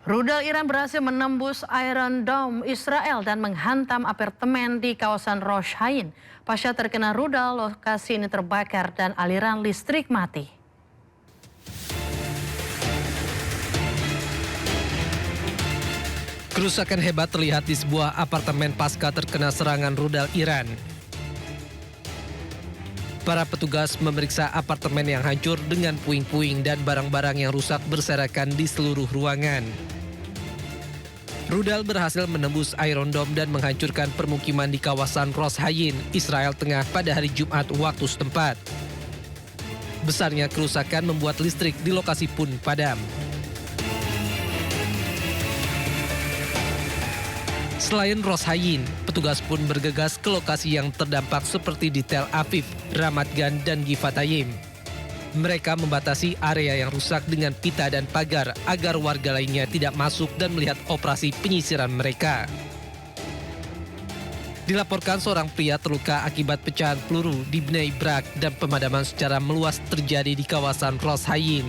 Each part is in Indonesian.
Rudal Iran berhasil menembus Iron Dome Israel dan menghantam apartemen di kawasan Rosh Hain. Pasca terkena rudal, lokasi ini terbakar dan aliran listrik mati. Kerusakan hebat terlihat di sebuah apartemen pasca terkena serangan rudal Iran. Para petugas memeriksa apartemen yang hancur dengan puing-puing dan barang-barang yang rusak berserakan di seluruh ruangan. Rudal berhasil menembus Iron Dome dan menghancurkan permukiman di kawasan Rosh Hain, Israel Tengah pada hari Jumat waktu setempat. Besarnya kerusakan membuat listrik di lokasi pun padam. Selain Rosh Hain, petugas pun bergegas ke lokasi yang terdampak seperti di Tel Aviv, Ramat Gan, dan Givatayim. Mereka membatasi area yang rusak dengan pita dan pagar agar warga lainnya tidak masuk dan melihat operasi penyisiran mereka. Dilaporkan seorang pria terluka akibat pecahan peluru di Bnei Brak dan pemadaman secara meluas terjadi di kawasan Rosh Hain.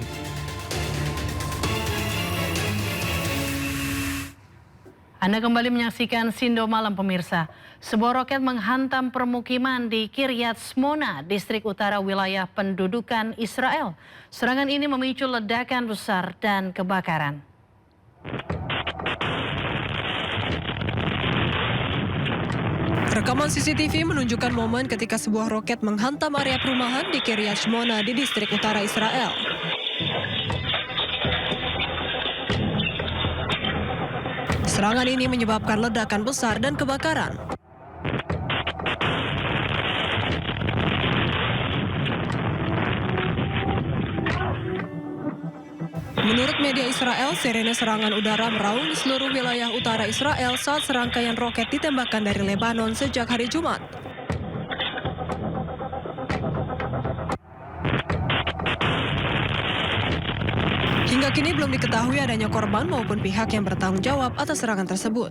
Anda kembali menyaksikan Sindo Malam pemirsa. Sebuah roket menghantam permukiman di Kiryat Shmona, distrik utara wilayah pendudukan Israel. Serangan ini memicu ledakan besar dan kebakaran. Rekaman CCTV menunjukkan momen ketika sebuah roket menghantam area perumahan di Kiryat Shmona di distrik utara Israel. Serangan ini menyebabkan ledakan besar dan kebakaran. Menurut media Israel, sirene serangan udara meraung di seluruh wilayah utara Israel saat serangkaian roket ditembakkan dari Lebanon sejak hari Jumat. Hingga kini belum diketahui adanya korban maupun pihak yang bertanggung jawab atas serangan tersebut.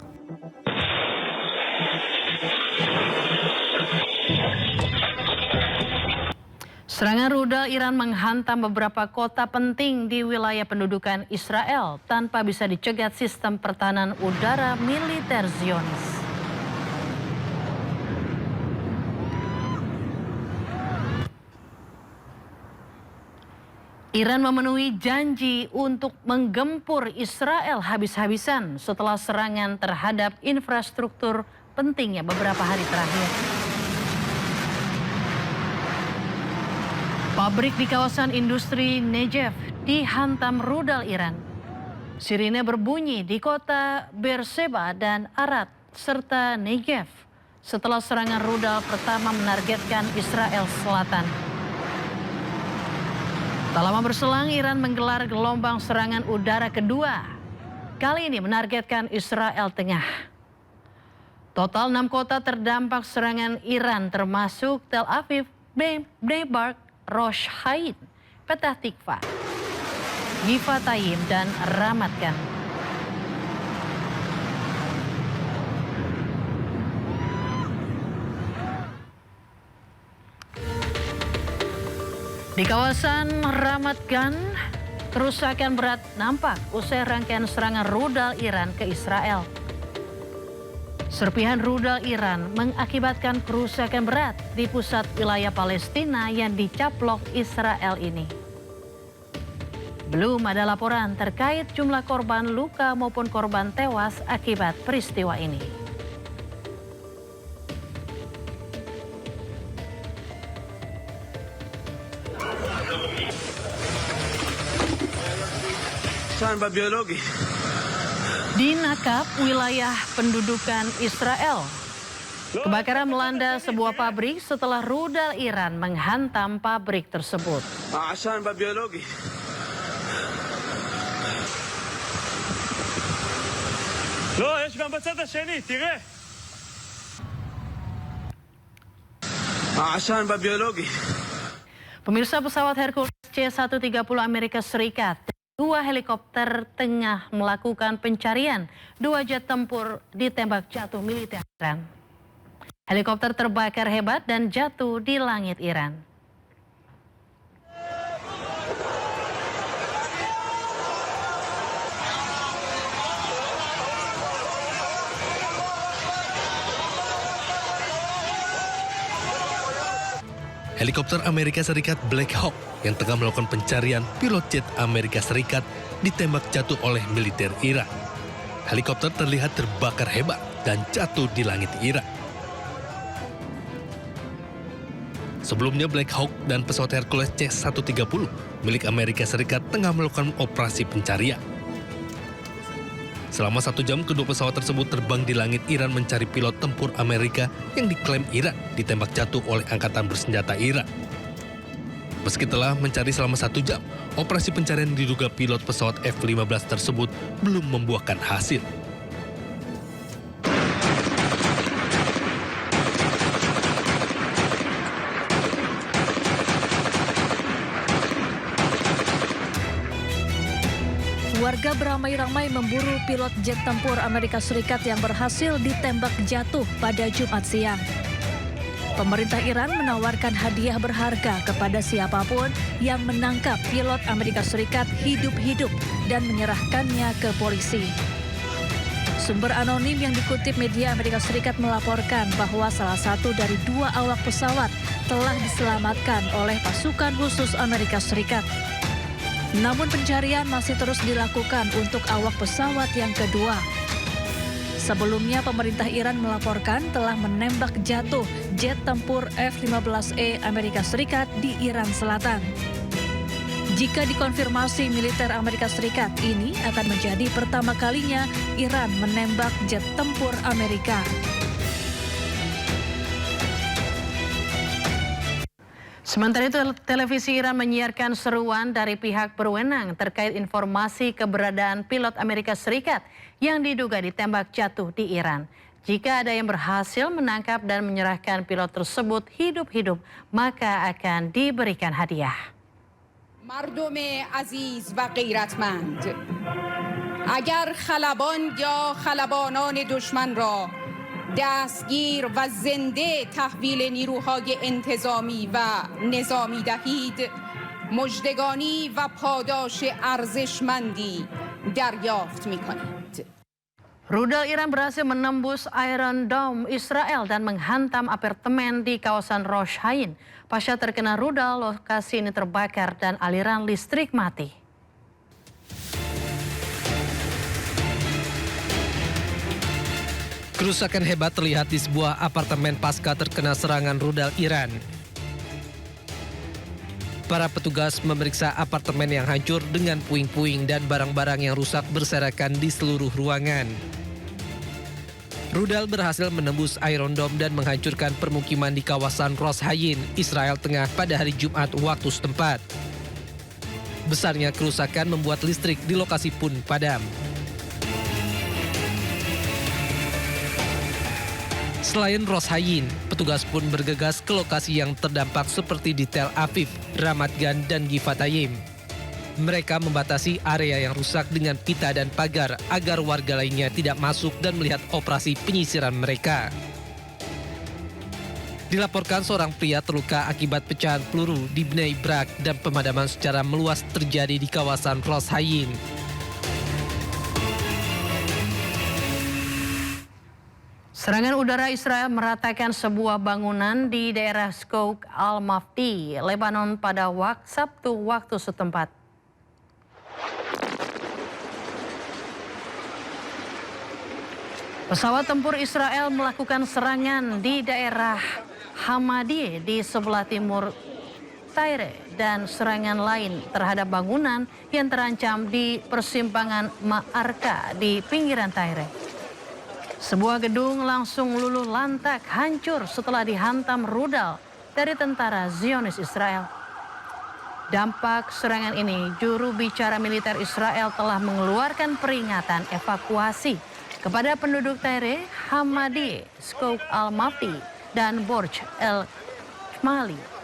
Serangan rudal Iran menghantam beberapa kota penting di wilayah pendudukan Israel tanpa bisa dicegat sistem pertahanan udara militer Zionis. Iran memenuhi janji untuk menggempur Israel habis-habisan setelah serangan terhadap infrastruktur pentingnya beberapa hari terakhir. Pabrik di kawasan industri Negev dihantam rudal Iran. Sirine berbunyi di kota Beersheba dan Arad serta Negev setelah serangan rudal pertama menargetkan Israel Selatan. Tak lama berselang, Iran menggelar gelombang serangan udara kedua. Kali ini menargetkan Israel Tengah. Total 6 kota terdampak serangan Iran termasuk Tel Aviv, Bnei Brak, Rosh Hain, Petah Tikva, Givatayim, dan Ramat Gan. Di kawasan Ramat Gan, kerusakan berat nampak usai rangkaian serangan rudal Iran ke Israel. Serpihan rudal Iran mengakibatkan kerusakan berat di pusat wilayah Palestina yang dicaplok Israel ini. Belum ada laporan terkait jumlah korban luka maupun korban tewas akibat peristiwa ini. Di Nakab, wilayah pendudukan Israel, kebakaran melanda sebuah pabrik setelah rudal Iran menghantam pabrik tersebut. Pemirsa, pesawat Hercules C-130 Amerika Serikat, 2 helikopter tengah melakukan pencarian. 2 jet tempur ditembak jatuh militer Iran. Helikopter terbakar hebat dan jatuh di langit Iran. Helikopter Amerika Serikat Black Hawk yang tengah melakukan pencarian pilot jet Amerika Serikat ditembak jatuh oleh militer Iran. Helikopter terlihat terbakar hebat dan jatuh di langit Iran. Sebelumnya Black Hawk dan pesawat Hercules C-130 milik Amerika Serikat tengah melakukan operasi pencarian. Selama 1 jam, kedua pesawat tersebut terbang di langit Iran mencari pilot tempur Amerika yang diklaim Iran ditembak jatuh oleh angkatan bersenjata Iran. Meski telah mencari selama 1 jam, operasi pencarian diduga pilot pesawat F-15 tersebut belum membuahkan hasil. Warga beramai-ramai memburu pilot jet tempur Amerika Serikat yang berhasil ditembak jatuh pada Jumat siang. Pemerintah Iran menawarkan hadiah berharga kepada siapapun yang menangkap pilot Amerika Serikat hidup-hidup dan menyerahkannya ke polisi. Sumber anonim yang dikutip media Amerika Serikat melaporkan bahwa salah satu dari 2 awak pesawat telah diselamatkan oleh pasukan khusus Amerika Serikat. Namun pencarian masih terus dilakukan untuk awak pesawat yang kedua. Sebelumnya pemerintah Iran melaporkan telah menembak jatuh jet tempur F-15E Amerika Serikat di Iran Selatan. Jika dikonfirmasi militer Amerika Serikat, ini akan menjadi pertama kalinya Iran menembak jet tempur Amerika. Sementara itu, televisi Iran menyiarkan seruan dari pihak berwenang terkait informasi keberadaan pilot Amerika Serikat yang diduga ditembak jatuh di Iran. Jika ada yang berhasil menangkap dan menyerahkan pilot tersebut hidup-hidup, maka akan diberikan hadiah. مردم عزیز و غیرتمند اگر خلبان یا خلبانان دشمن را دستگیر و زنده تحویل نیروهای انتظامی و نظامی دهید مژدگانی و پاداش ارزشمندی دریافت می‌کنید. Rudal Iran berhasil menembus Iron Dome Israel dan menghantam apartemen di kawasan Rosh Hain. Pasca terkena rudal, lokasi ini terbakar dan aliran listrik mati. Kerusakan hebat terlihat di sebuah apartemen pasca terkena serangan rudal Iran. Para petugas memeriksa apartemen yang hancur dengan puing-puing dan barang-barang yang rusak berserakan di seluruh ruangan. Rudal berhasil menembus Iron Dome dan menghancurkan permukiman di kawasan Rosh Hain, Israel Tengah pada hari Jumat waktu setempat. Besarnya kerusakan membuat listrik di lokasi pun padam. Selain Rosh Hain, petugas pun bergegas ke lokasi yang terdampak seperti di Tel Aviv, Ramat Gan, dan Givatayim. Mereka membatasi area yang rusak dengan pita dan pagar agar warga lainnya tidak masuk dan melihat operasi penyisiran mereka. Dilaporkan seorang pria terluka akibat pecahan peluru di Bnei Brak dan pemadaman secara meluas terjadi di kawasan Rosh Hain. Serangan udara Israel meratakan sebuah bangunan di daerah Skouk Al-Mafdi, Lebanon pada Sabtu waktu setempat. Pesawat tempur Israel melakukan serangan di daerah Hamadiyeh di sebelah timur Tyre dan serangan lain terhadap bangunan yang terancam di persimpangan Ma'arka di pinggiran Tyre. Sebuah gedung langsung luluh lantak hancur setelah dihantam rudal dari tentara Zionis Israel. Dampak serangan ini, juru bicara militer Israel telah mengeluarkan peringatan evakuasi kepada penduduk Tyre, Hamadiyeh, Skouk Al-Mafdi, dan Borj El Shmali.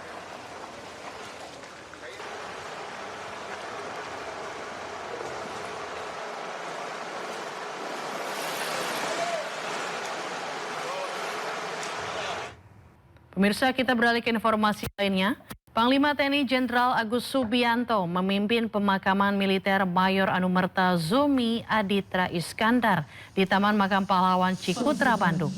Pemirsa, kita beralih ke informasi lainnya. Panglima TNI Jenderal Agus Subianto memimpin pemakaman militer Mayor Anumerta Zumi Aditra Iskandar di Taman Makam Pahlawan Cikutra, Bandung.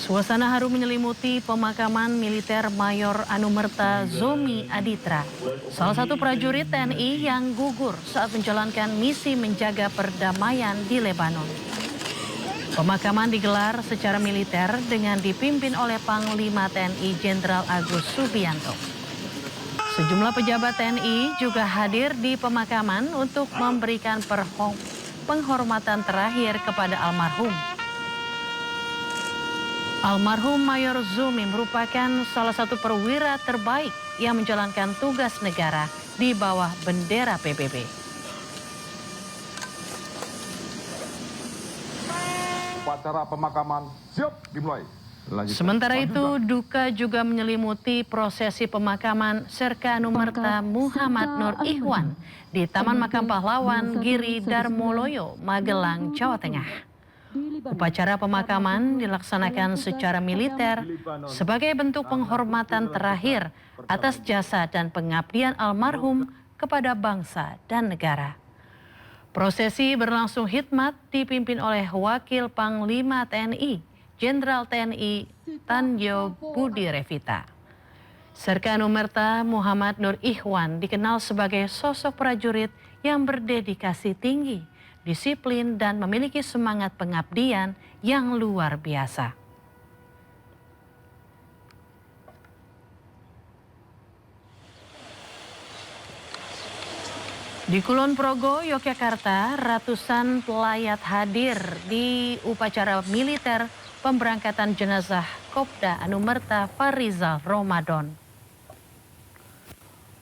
Suasana haru menyelimuti pemakaman militer Mayor Anumerta Zomi Aditra, salah satu prajurit TNI yang gugur saat menjalankan misi menjaga perdamaian di Lebanon. Pemakaman digelar secara militer dengan dipimpin oleh Panglima TNI Jenderal Agus Subianto. Sejumlah pejabat TNI juga hadir di pemakaman untuk memberikan penghormatan terakhir kepada almarhum. Almarhum Mayor Zomi merupakan salah satu perwira terbaik yang menjalankan tugas negara di bawah bendera PBB. Upacara pemakaman siap dimulai. Sementara itu, duka juga menyelimuti prosesi pemakaman Serka Anumerta Muhammad Nur Ikhwan di Taman Makam Pahlawan Giri Darmoloyo, Magelang, Jawa Tengah. Upacara pemakaman dilaksanakan secara militer sebagai bentuk penghormatan terakhir atas jasa dan pengabdian almarhum kepada bangsa dan negara. Prosesi berlangsung hikmat dipimpin oleh Wakil Panglima TNI, Jenderal TNI Tanjo Budi Revita. Serka Anumerta Muhammad Nur Ikhwan dikenal sebagai sosok prajurit yang berdedikasi tinggi, disiplin, dan memiliki semangat pengabdian yang luar biasa. Di Kulon Progo, Yogyakarta, ratusan pelayat hadir di upacara militer pemberangkatan jenazah Kopda Anumerta Farizal Ramadan.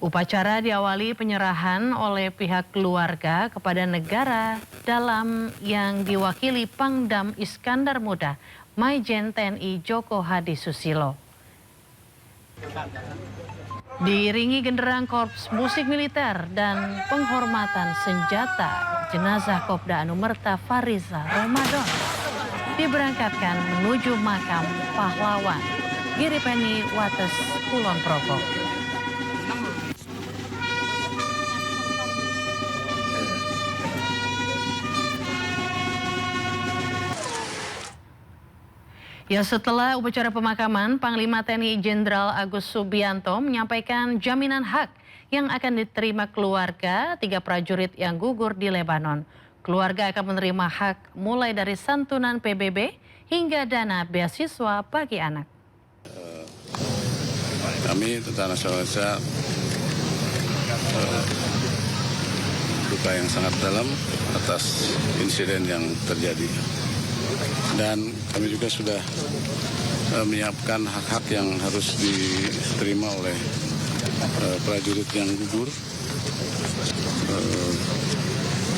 Upacara diawali penyerahan oleh pihak keluarga kepada negara dalam yang diwakili Pangdam Iskandar Muda, Maijen TNI Joko Hadi Susilo. Diiringi genderang korps musik militer dan penghormatan senjata, jenazah Kopda Anumerta Farizal Ramadan diberangkatkan menuju makam pahlawan Giripeni Wates, Kulon Progo. Ya, setelah upacara pemakaman, Panglima TNI Jenderal Agus Subianto menyampaikan jaminan hak yang akan diterima keluarga 3 prajurit yang gugur di Lebanon. Keluarga akan menerima hak mulai dari santunan PBB hingga dana beasiswa bagi anak. Kami Tentara Nasional Indonesia duka yang sangat dalam atas insiden yang terjadi. Dan kami juga sudah menyiapkan hak-hak yang harus diterima oleh prajurit yang gugur.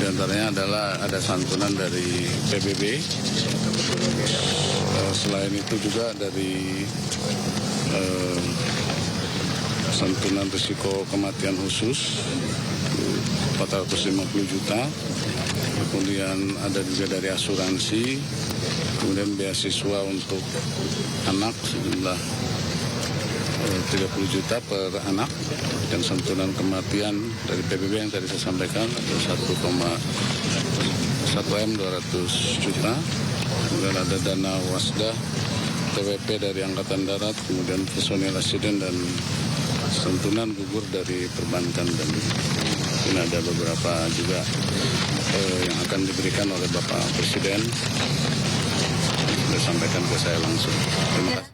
Di antaranya adalah ada santunan dari PBB. Selain itu juga dari santunan risiko kematian khusus 450 juta. Kemudian ada juga dari asuransi, kemudian beasiswa untuk anak sejumlah 30 juta per anak, dan santunan kematian dari PBB yang tadi saya sampaikan 1,1 M 200 juta. Kemudian ada dana wasda, TWP dari Angkatan Darat, kemudian personil asiden dan santunan gugur dari perbankan, dan ini ada beberapa juga yang akan diberikan oleh Bapak Presiden. Sudah sampaikan ke saya langsung. Terima kasih.